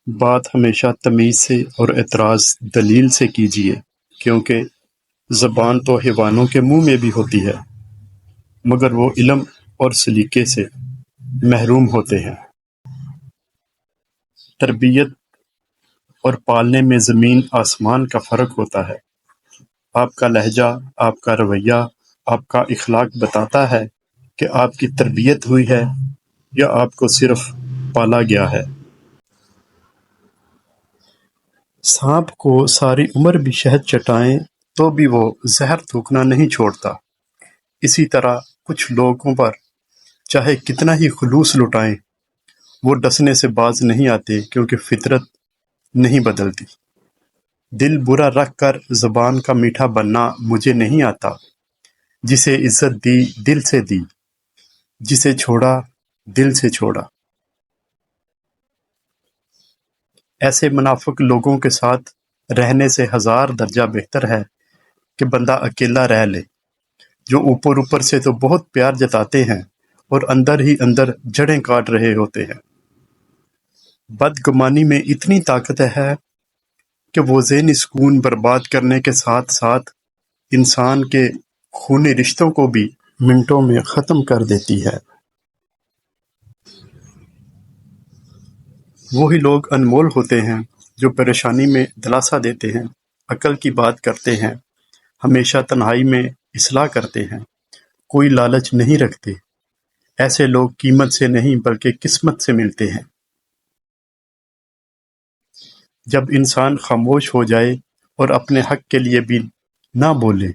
بات ہمیشہ تمیز سے اور اعتراض دلیل سے کیجیے، کیونکہ زبان تو حیوانوں کے منہ میں بھی ہوتی ہے، مگر وہ علم اور سلیقے سے محروم ہوتے ہیں۔ تربیت اور پالنے میں زمین آسمان کا فرق ہوتا ہے۔ آپ کا لہجہ، آپ کا رویہ، آپ کا اخلاق بتاتا ہے کہ آپ کی تربیت ہوئی ہے یا آپ کو صرف پالا گیا ہے۔ سانپ کو ساری عمر بھی شہد چٹائیں تو بھی وہ زہر تھوکنا نہیں چھوڑتا۔ اسی طرح کچھ لوگوں پر چاہے کتنا ہی خلوص لٹائیں، وہ ڈسنے سے باز نہیں آتے، کیونکہ فطرت نہیں بدلتی۔ دل برا رکھ کر زبان کا میٹھا بننا مجھے نہیں آتا۔ جسے عزت دی دل سے دی، جسے چھوڑا دل سے چھوڑا۔ ایسے منافق لوگوں کے ساتھ رہنے سے 1000 درجہ بہتر ہے کہ بندہ اکیلا رہ لے، جو اوپر اوپر سے تو بہت پیار جتاتے ہیں اور اندر ہی اندر جڑیں کاٹ رہے ہوتے ہیں۔ بدگمانی میں اتنی طاقت ہے کہ وہ ذہنی سکون برباد کرنے کے ساتھ ساتھ انسان کے خونی رشتوں کو بھی منٹوں میں ختم کر دیتی ہے۔ وہی لوگ انمول ہوتے ہیں جو پریشانی میں دلاسا دیتے ہیں، عقل کی بات کرتے ہیں، ہمیشہ تنہائی میں اصلاح کرتے ہیں، کوئی لالچ نہیں رکھتے۔ ایسے لوگ قیمت سے نہیں بلکہ قسمت سے ملتے ہیں۔ جب انسان خاموش ہو جائے اور اپنے حق کے لیے بھی نہ بولے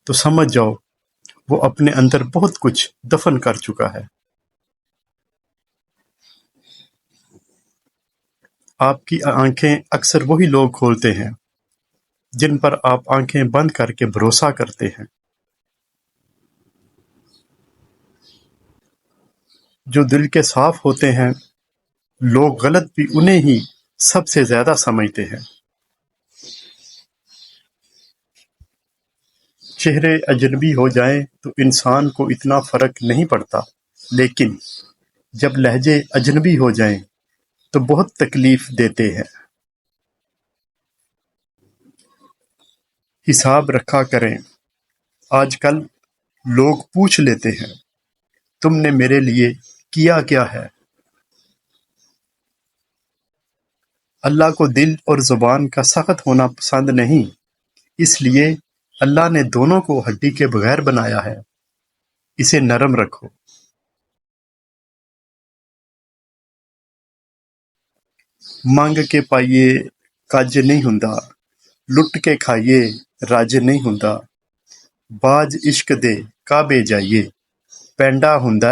تو سمجھ جاؤ وہ اپنے اندر بہت کچھ دفن کر چکا ہے۔ آپ کی آنکھیں اکثر وہی لوگ کھولتے ہیں جن پر آپ آنکھیں بند کر کے بھروسہ کرتے ہیں۔ جو دل کے صاف ہوتے ہیں، لوگ غلط بھی انہیں ہی سب سے زیادہ سمجھتے ہیں۔ چہرے اجنبی ہو جائیں تو انسان کو اتنا فرق نہیں پڑتا، لیکن جب لہجے اجنبی ہو جائیں تو بہت تکلیف دیتے ہیں۔ حساب رکھا کریں۔ آج کل لوگ پوچھ لیتے ہیں، تم نے میرے لیے کیا کیا ہے؟ اللہ کو دل اور زبان کا سخت ہونا پسند نہیں، اس لیے اللہ نے دونوں کو ہڈی کے بغیر بنایا ہے۔ اسے نرم رکھو۔ ਮੰਗ ਕੇ ਪਾਈਏ ਕੱਜ ਨਹੀਂ ਹੁੰਦਾ, ਲੁੱਟ ਕੇ ਖਾਈਏ ਰੱਜ ਨਹੀਂ ਹੁੰਦਾ। ਬਾਜ ਇਸ਼ਕ ਦੇ ਕਾਬੇ ਜਾਈਏ, ਪੈਂਡਾ ਹੁੰਦਾ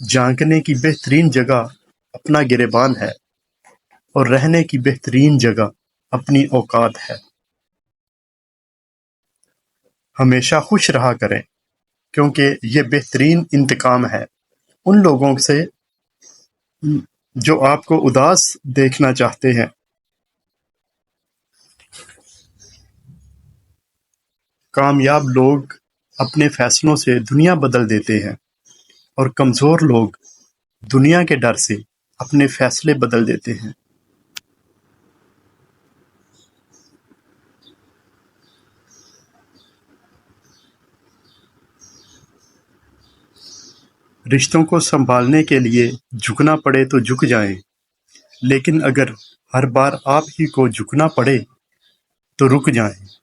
جھانکنے کی بہترین جگہ اپنا گریبان ہے، اور رہنے کی بہترین جگہ اپنی اوقات ہے۔ ہمیشہ خوش رہا کریں، کیونکہ یہ بہترین انتقام ہے ان لوگوں سے جو آپ کو اداس دیکھنا چاہتے ہیں۔ کامیاب لوگ اپنے فیصلوں سے دنیا بدل دیتے ہیں، اور کمزور لوگ دنیا کے ڈر سے اپنے فیصلے بدل دیتے ہیں۔ رشتوں کو سنبھالنے کے لیے جھکنا پڑے تو جھک جائیں، لیکن اگر ہر بار آپ ہی کو جھکنا پڑے تو رک جائیں۔